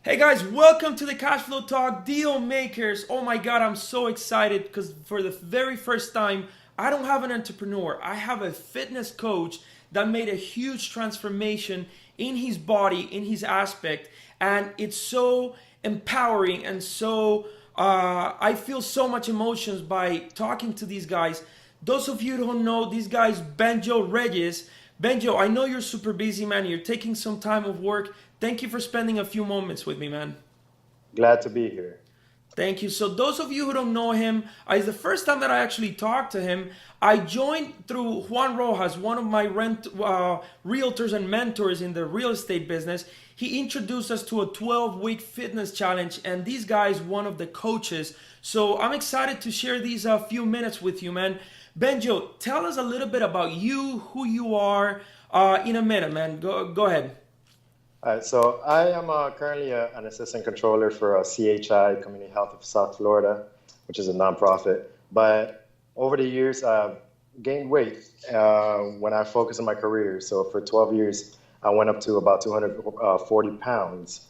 Hey guys, welcome to the Cash Flow Talk Deal Makers. Oh my God, I'm so excited because for the very first time, I don't have an entrepreneur. I have a fitness coach that made a huge transformation in his body, in his aspect, and it's so empowering and so I feel so much emotions by talking to these guys. Those of you who don't know, these guys, Benjo Reyes. Benjo, I know you're super busy, man. You're taking some time of work. Thank you for spending a few moments with me, man. Glad to be here. Thank you. So, those of you who don't know him, it's the first time that I actually talked to him. I joined through Juan Rojas, one of my realtors and mentors in the real estate business. He introduced us to a 12-week fitness challenge, and these guys, one of the coaches. So, I'm excited to share these few minutes with you, man. Benjo, tell us a little bit about you, who you are, in a minute, man. Go ahead. All right, so I am currently an assistant controller for CHI, Community Health of South Florida, which is a nonprofit. But over the years, I've gained weight when I focus on my career. So for 12 years, I went up to about 240 pounds,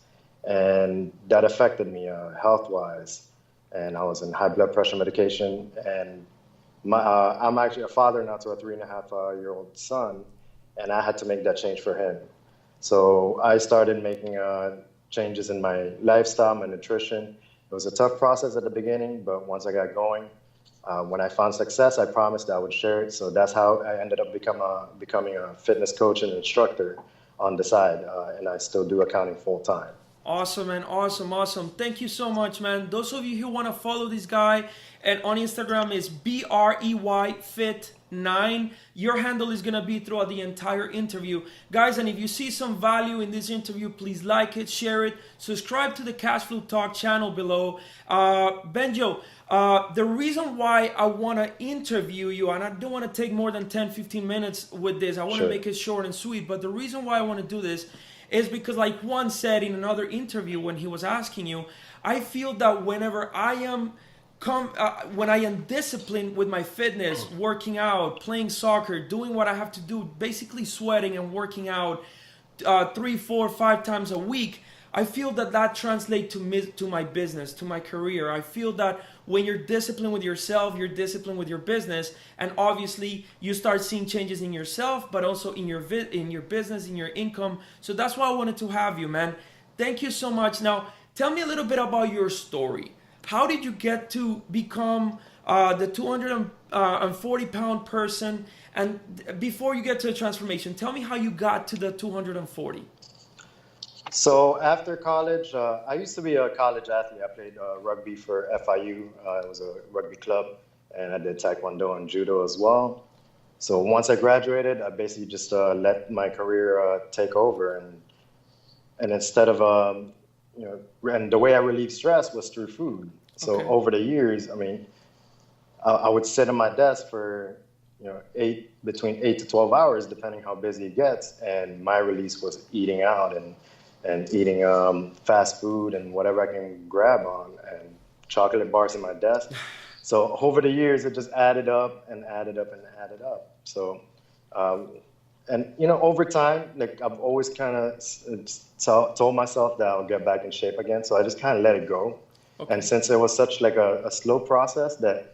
and that affected me health-wise. And I was in high blood pressure medication, and I'm actually a father now to a 3.5-year-old son, and I had to make that change for him. So I started making changes in my lifestyle, my nutrition. It was a tough process at the beginning, but once I got going, when I found success, I promised I would share it. So that's how I ended up becoming a fitness coach and instructor on the side, and I still do accounting full time. Awesome, man. Awesome, awesome. Thank you so much, man. Those of you who want to follow this guy and on Instagram is BREYFit9. Your handle is going to be throughout the entire interview. Guys, and if you see some value in this interview, please like it, share it, subscribe to the Cashflow Talk channel below. Benjo, the reason why I want to interview you, and I don't want to take more than 10, 15 minutes with this, I want to Sure. make it short and sweet, but the reason why I want to do this is because, like Juan said in another interview when he was asking you, I feel that whenever I am when I am disciplined with my fitness, working out, playing soccer, doing what I have to do, basically sweating and working out 3, 4, 5 times a week, I feel that that translates to my business, to my career. I feel that when you're disciplined with yourself, you're disciplined with your business, and obviously you start seeing changes in yourself, but also in your business, in your income. So that's why I wanted to have you, man. Thank you so much. Now, tell me a little bit about your story. How did you get to become the 240-pound person? And before you get to the transformation, tell me how you got to the 240. So after college, I used to be a college athlete. I played rugby for FIU. It was a rugby club, and I did taekwondo and judo as well. So once I graduated, I basically just let my career take over, and instead of and the way I relieved stress was through food. So Okay. over the years, I mean, I would sit at my desk for between 8 to 12 hours, depending how busy it gets, and my release was eating out and eating fast food and whatever I can grab on, and chocolate bars in my desk. So over the years, it just added up and added up and added up. So, um, and over time, like I've always kind of told myself that I'll get back in shape again. So I just kind of let it go. And Okay. since it was such like a slow process that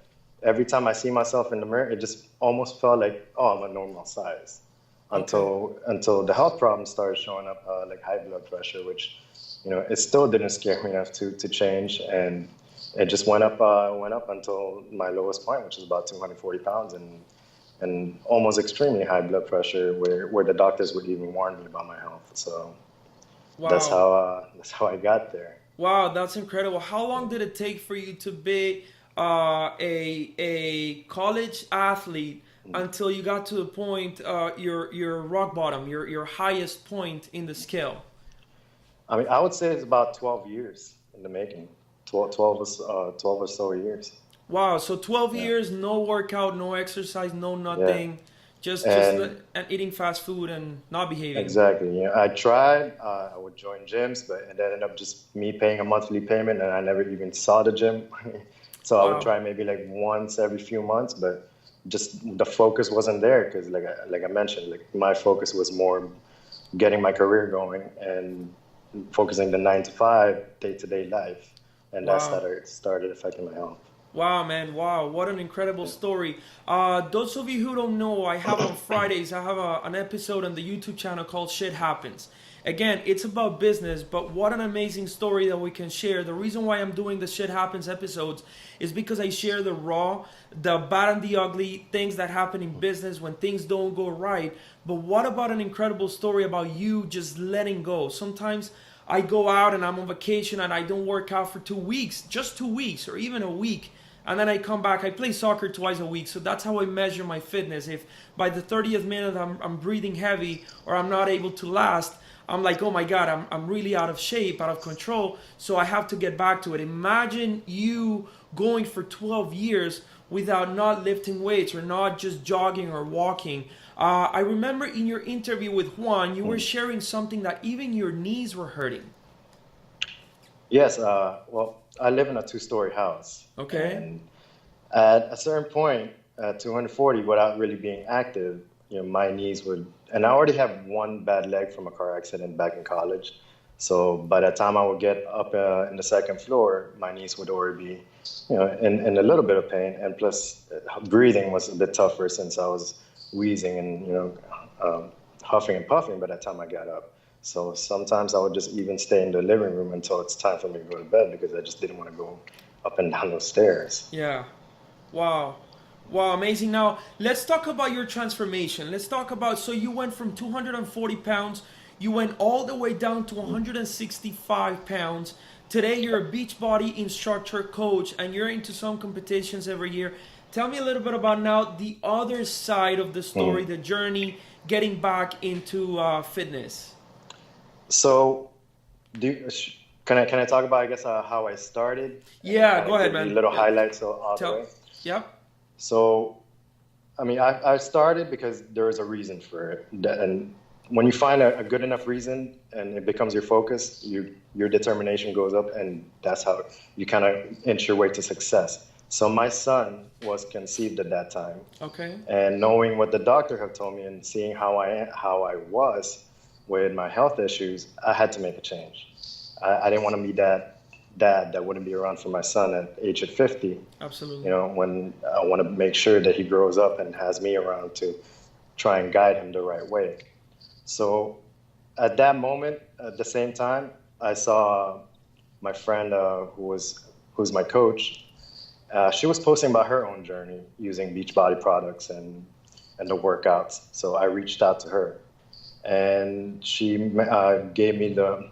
every time I see myself in the mirror, it just almost felt like, oh, I'm a normal size. Okay. Until the health problems started showing up, like high blood pressure, which it still didn't scare me enough to change, and it just went up until my lowest point, which is about 240 pounds, and almost extremely high blood pressure, where the doctors would even warn me about my health. So Wow. that's how I got there. Wow, that's incredible. How long did it take for you to be a college athlete until you got to the point your rock bottom, your highest point in the scale? I mean, I would say it's about 12 years in the making. 12 or so years. Wow, so 12 Yeah. years, no workout, no exercise, no Yeah. nothing, just And and eating fast food and not behaving. exactly. Yeah, I tried. I would join gyms, but it ended up just me paying a monthly payment, and I never even saw the gym. So I would Wow. try maybe like once every few months, but just the focus wasn't there because, like I mentioned, like my focus was more getting my career going, and focusing the 9 to 5 day-to-day life, and that Wow. started affecting my health. Wow, man. Wow. What an incredible story. Those of you who don't know, I have on Fridays, I have an episode on the YouTube channel called Shit Happens. Again, it's about business, but what an amazing story that we can share. The reason why I'm doing the Shit Happens episodes is because I share the raw, the bad and the ugly things that happen in business when things don't go right. But what about an incredible story about you just letting go? Sometimes I go out and I'm on vacation and I don't work out for 2 weeks, just 2 weeks or even a week. And then I come back. I play soccer twice a week, so that's how I measure my fitness. If by the 30th minute I'm breathing heavy or I'm not able to last, I'm like, oh my God, I'm really out of shape, out of control, so I have to get back to it. Imagine you going for 12 years without not lifting weights or not just jogging or walking. I remember in your interview with Juan, you were sharing something that even your knees were hurting. Yes, well, I live in a two-story house, Okay. and at a certain point, at 240, without really being active, my knees would, and I already have one bad leg from a car accident back in college. So by the time I would get up in the second floor, my knees would already be, in a little bit of pain, and plus breathing was a bit tougher since I was wheezing and huffing and puffing by the time I got up. So sometimes I would just even stay in the living room until it's time for me to go to bed because I just didn't want to go up and down those stairs. Yeah. Wow. Wow, amazing. Now, let's talk about your transformation. Let's talk about, so you went from 240 pounds, you went all the way down to 165 pounds. Today, you're a Beachbody instructor coach and you're into some competitions every year. Tell me a little bit about now the other side of the story, the journey, getting back into fitness. So, can I talk about, I guess, how I started and Yeah, kind go of ahead, give you man. little Yeah. highlights of the Tell. way? Yep. So, I mean, I started because there is a reason for it. And when you find a good enough reason and it becomes your focus, your determination goes up, and that's how you kind of inch your way to success. So my son was conceived at that time, Okay. and knowing what the doctor had told me and seeing how I was with my health issues, I had to make a change. I didn't want to be that dad that wouldn't be around for my son at age of 50. Absolutely. When I want to make sure that he grows up and has me around to try and guide him the right way. So at that moment, at the same time, I saw my friend who's my coach. She was posting about her own journey using Beachbody products and the workouts. So I reached out to her, and she gave me the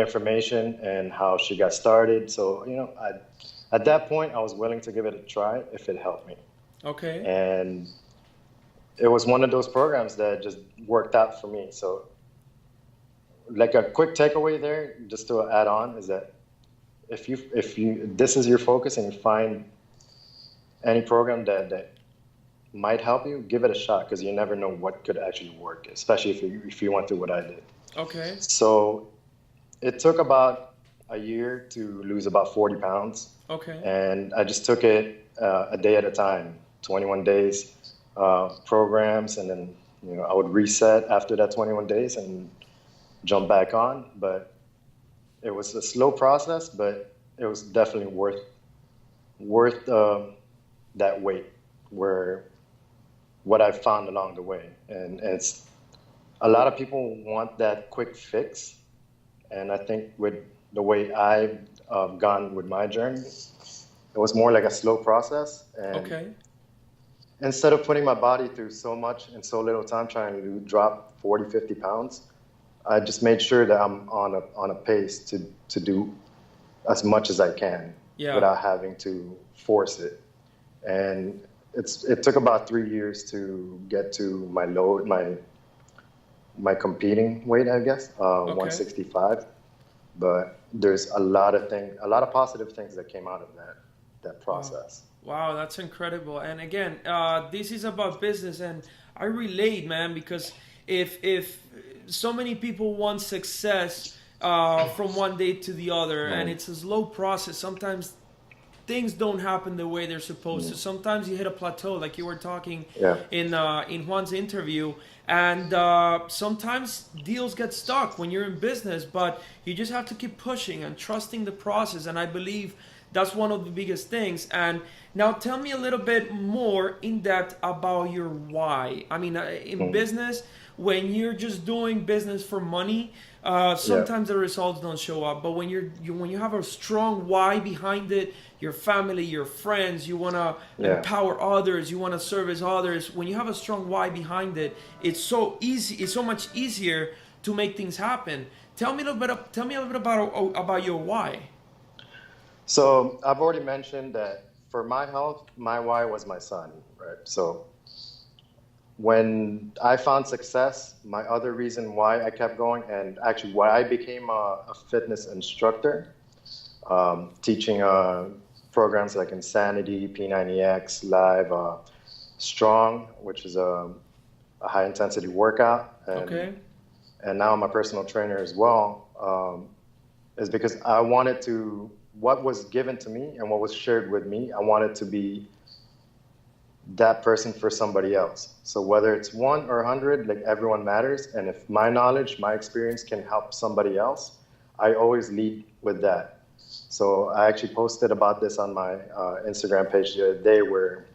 information and how she got started. So at that point, I was willing to give it a try if it helped me. Okay. And it was one of those programs that just worked out for me. So, like a quick takeaway there, just to add on, is that if you this is your focus and you find any program that might help you, give it a shot, because you never know what could actually work, especially if you went through what I did. Okay. So it took about a year to lose about 40 pounds. Okay. And I just took it a day at a time, 21 days programs, and then I would reset after that 21 days and jump back on. But it was a slow process, but it was definitely worth that wait, where what I found along the way. And it's a lot of people want that quick fix, and I think with the way I've gone with my journey, it was more like a slow process. And Okay. instead of putting my body through so much in so little time, trying to drop 40, 50 pounds, I just made sure that I'm on a pace to do as much as I can, Yeah. without having to force it. And it took about 3 years to get to my competing weight, I guess, 165. But there's a lot of positive things that came out of that process. Wow, that's incredible. And again, this is about business, and I relate, man, because if so many people want success from one day to the other, and it's a slow process. Sometimes things don't happen the way they're supposed to. Sometimes you hit a plateau, like you were talking Yeah. in Juan's interview, And sometimes deals get stuck when you're in business, but you just have to keep pushing and trusting the process. And I believe that's one of the biggest things. And now tell me a little bit more in depth about your why. I mean, in Mm. business, when you're just doing business for money, Yeah, sometimes the results don't show up. But when when you have a strong why behind it, your family, your friends, you want to yeah. empower others, you want to service others. When you have a strong why behind it, it's so easy. It's so much easier to make things happen. Tell me a little bit about your why. So I've already mentioned that for my health, my why was my son, right? So when I found success, my other reason why I kept going, and actually why I became a fitness instructor, teaching programs like Insanity, P90X, Live, Strong, which is a high intensity workout, Okay. and now I'm a personal trainer as well, is because I wanted to, what was given to me and what was shared with me, I wanted to be that person for somebody else. So whether it's one or 100, like everyone matters. And if my knowledge, my experience can help somebody else, I always lead with that. So I actually posted about this on my Instagram page the other day, where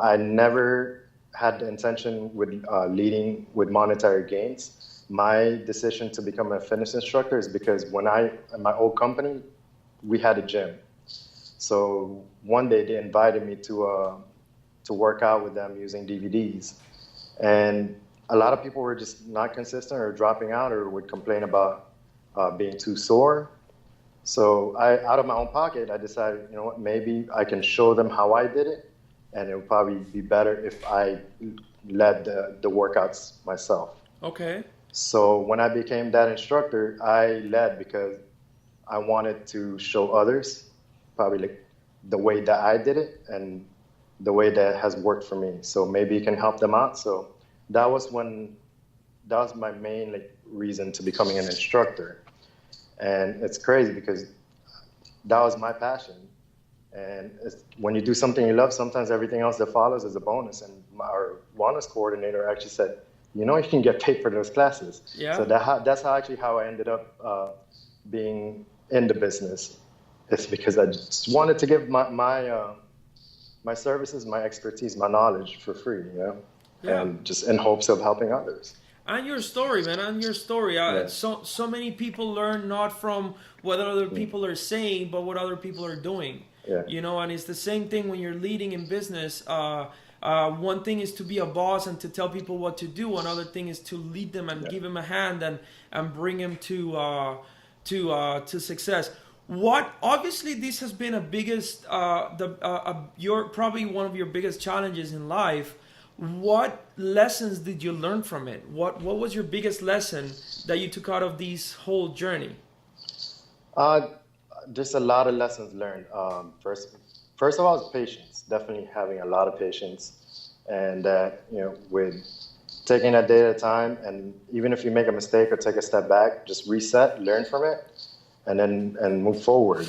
I never had the intention with leading with monetary gains. My decision to become a fitness instructor is because when in my old company, we had a gym. So one day they invited me to work out with them using DVDs. And a lot of people were just not consistent or dropping out or would complain about being too sore. So out of my own pocket, I decided, you know what, maybe I can show them how I did it, and it would probably be better if I led the workouts myself. Okay. So when I became that instructor, I led because I wanted to show others probably like the way that I did it and the way that has worked for me. So maybe it can help them out. So that was my main like reason to becoming an instructor. And it's crazy because that was my passion. And when you do something you love, sometimes everything else that follows is a bonus. And our wellness coordinator actually said, you can get paid for those classes. So Yeah. that's how I ended up being in the business. It's because I just wanted to give my services, my expertise, my knowledge for free, Yeah. and just in hopes of helping others. And your story, man, and your story. Yeah. So many people learn not from what other Mm. people are saying, but what other people are doing. Yeah. And it's the same thing when you're leading in business. One thing is to be a boss and to tell people what to do. Another thing is to lead them and Yeah. give them a hand and bring them to success. What obviously this has been a biggest your probably one of your biggest challenges in life. What lessons did you learn from it? What was your biggest lesson that you took out of this whole journey? Uh, just a lot of lessons learned. First of all, is patience. Definitely having a lot of patience, and with taking a day at a time. And even if you make a mistake or take a step back, just reset, learn from it, and move forward.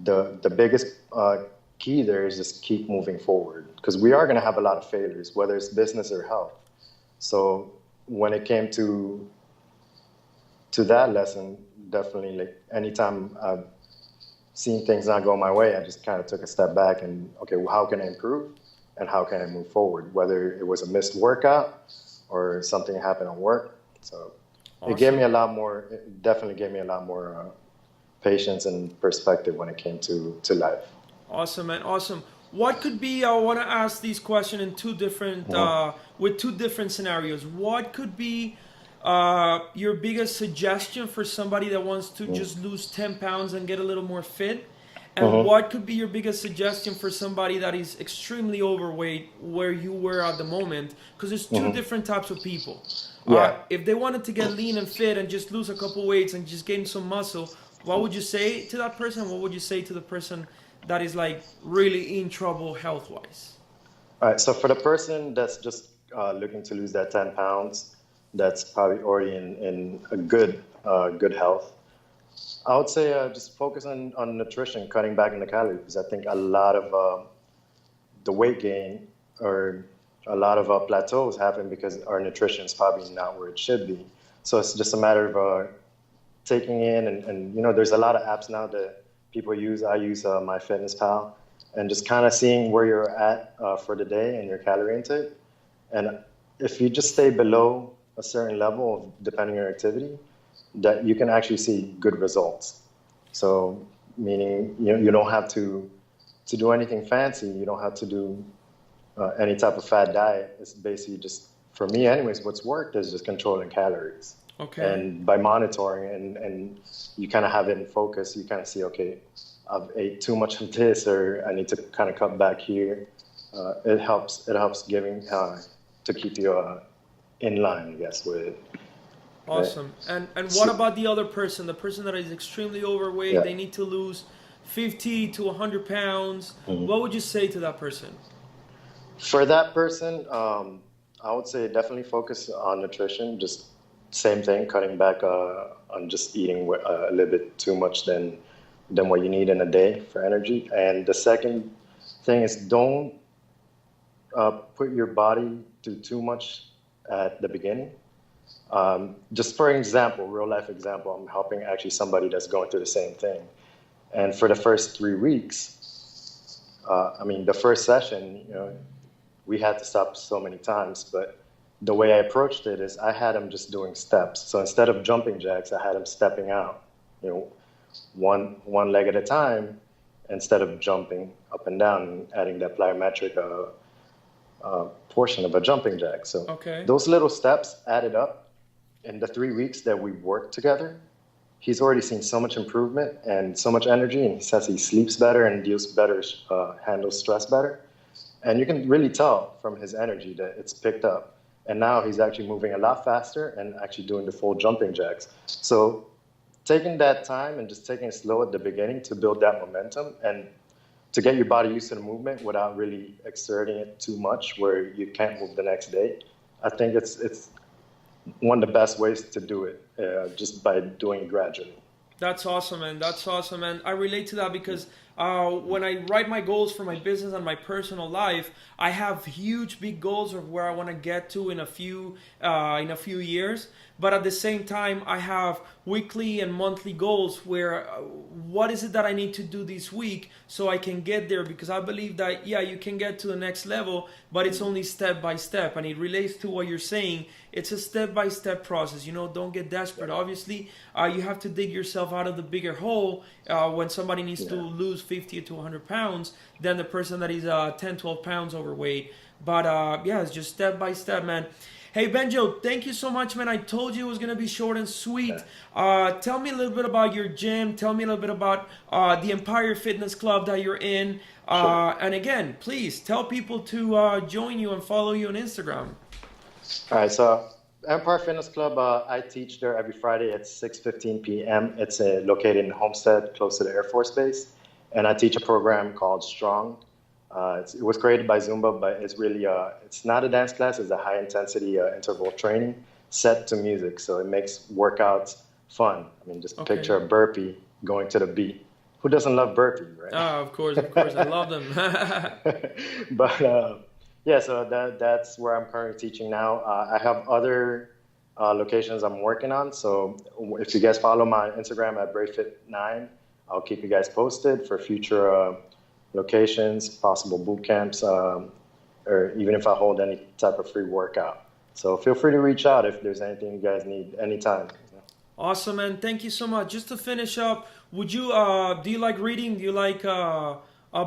The biggest key there is just keep moving forward, because we are going to have a lot of failures, whether it's business or health. So when it came to that lesson, definitely like anytime I've seen things not go my way, I just kind of took a step back and, okay, well, how can I improve and how can I move forward? Whether it was a missed workout or something happened at work. So it gave me Awesome. it definitely gave me a lot more patience and perspective when it came to life. Awesome, man. Awesome. What could be? I want to ask these questions in two different, Mhm. with two different scenarios. What could be your biggest suggestion for somebody that wants to just lose 10 pounds and get a little more fit? And Mhm. what could be your biggest suggestion for somebody that is extremely overweight, where you were at the moment? Because there's two Mhm. different types of people. Yeah. If they wanted to get lean and fit and just lose a couple weights and just gain some muscle, what would you say to that person? What would you say to the person that is like really in trouble health wise? All right. So for the person that's just looking to lose that 10 pounds, that's probably already in a good health, I would say just focus on nutrition, cutting back on the calories, because I think a lot of the weight gain or a lot of plateaus happen because our nutrition is probably not where it should be. So it's just a matter of taking in and there's a lot of apps now that people use. I use MyFitnessPal, and just kind of seeing where you're at for the day and your calorie intake. And if you just stay below a certain level, depending on your activity, that you can actually see good results. So meaning you don't have to do anything fancy. You don't have to do any type of fad diet. It's basically just, for me anyways, what's worked is just controlling calories. Okay. And by monitoring and you kind of have it in focus, you kind of see, okay, I've ate too much of this, or I need to kind of cut back here. It helps giving to keep you in line, I guess, with it. Awesome. And what about the other person, the person that is extremely overweight? Yeah. They need to lose 50 to 100 pounds. Mm-hmm. What would you say to that person? For that person, I would say definitely focus on nutrition. Just same thing, cutting back on just eating a little bit too much than what you need in a day for energy. And the second thing is, don't put your body through too much at the beginning. Just for example, real life example, I'm helping actually somebody that's going through the same thing. And for the first 3 weeks, the first session, we had to stop so many times, but the way I approached it is I had him just doing steps. So instead of jumping jacks, I had him stepping out, one leg at a time, instead of jumping up and down and adding that plyometric portion of a jumping jack. So those little steps added up in the 3 weeks that we worked together. He's already seen so much improvement and so much energy, and he says he sleeps better and deals better, handles stress better. And you can really tell from his energy that it's picked up. And now he's actually moving a lot faster and actually doing the full jumping jacks. So taking that time and just taking it slow at the beginning to build that momentum and to get your body used to the movement without really exerting it too much where you can't move the next day, I think it's one of the best ways to do it, just by doing it gradually. That's awesome, man. That's awesome, man. I relate to that because when I write my goals for my business and my personal life, I have huge, big goals of where I want to get to in a few years. But at the same time, I have weekly and monthly goals where what is it that I need to do this week so I can get there? Because I believe that, yeah, you can get to the next level, but it's only step by step. And it relates to what you're saying. It's a step-by-step process. Don't get desperate. Obviously, you have to dig yourself out of the bigger hole when somebody needs to lose 50 to 100 pounds than the person that is 10, 12 pounds overweight. But it's just step by step, man. Hey, Benjo, thank you so much, man. I told you it was going to be short and sweet. Tell me a little bit about your gym. Tell me a little bit about the Empire Fitness Club that you're in. Sure. And again, please tell people to join you and follow you on Instagram. All right, so Empire Fitness Club, I teach there every Friday at 6:15 p.m. It's located in Homestead, close to the Air Force Base. And I teach a program called Strong. It was created by Zumba, but it's really, it's not a dance class. It's a high-intensity interval training set to music. So it makes workouts fun. Just picture a burpee going to the beat. Who doesn't love burpee, right? Oh, of course. I love them. But so that's where I'm currently teaching now. I have other locations I'm working on. So if you guys follow my Instagram at BraveFit9, I'll keep you guys posted for future locations, possible boot camps, or even if I hold any type of free workout. So feel free to reach out if there's anything you guys need anytime. Awesome, man. Thank you so much. Just to finish up, would you do you like reading? Do you like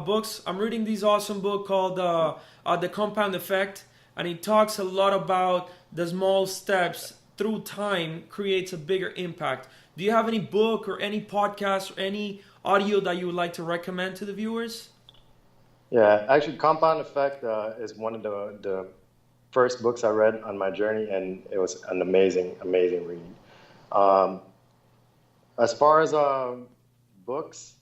books? I'm reading this awesome book called The Compound Effect, and it talks a lot about the small steps through time creates a bigger impact. Do you have any book or any podcast or any audio that you would like to recommend to the viewers? Yeah, actually, Compound Effect is one of the first books I read on my journey, and it was an amazing, amazing read. As far as books,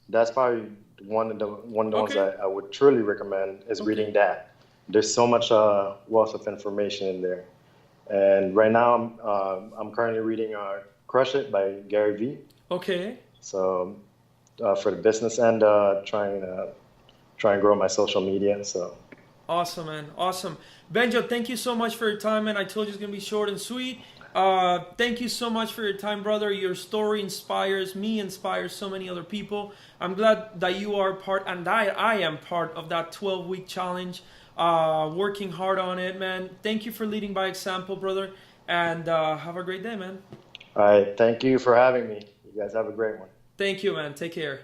that's probably one of the ones I would truly recommend is reading that. There's so much wealth of information in there, and right now I'm currently reading Crush It by Gary Vee. Okay. So for the business end, trying to grow my social media. So Awesome, man. Awesome. Benjo, thank you so much for your time, man. I told you it's going to be short and sweet. Thank you so much for your time, brother. Your story inspires me, inspires so many other people. I'm glad that you are part, and I am part of that 12-week challenge, working hard on it, man. Thank you for leading by example, brother, and have a great day, man. All right. Thank you for having me. You guys have a great one. Thank you, man. Take care.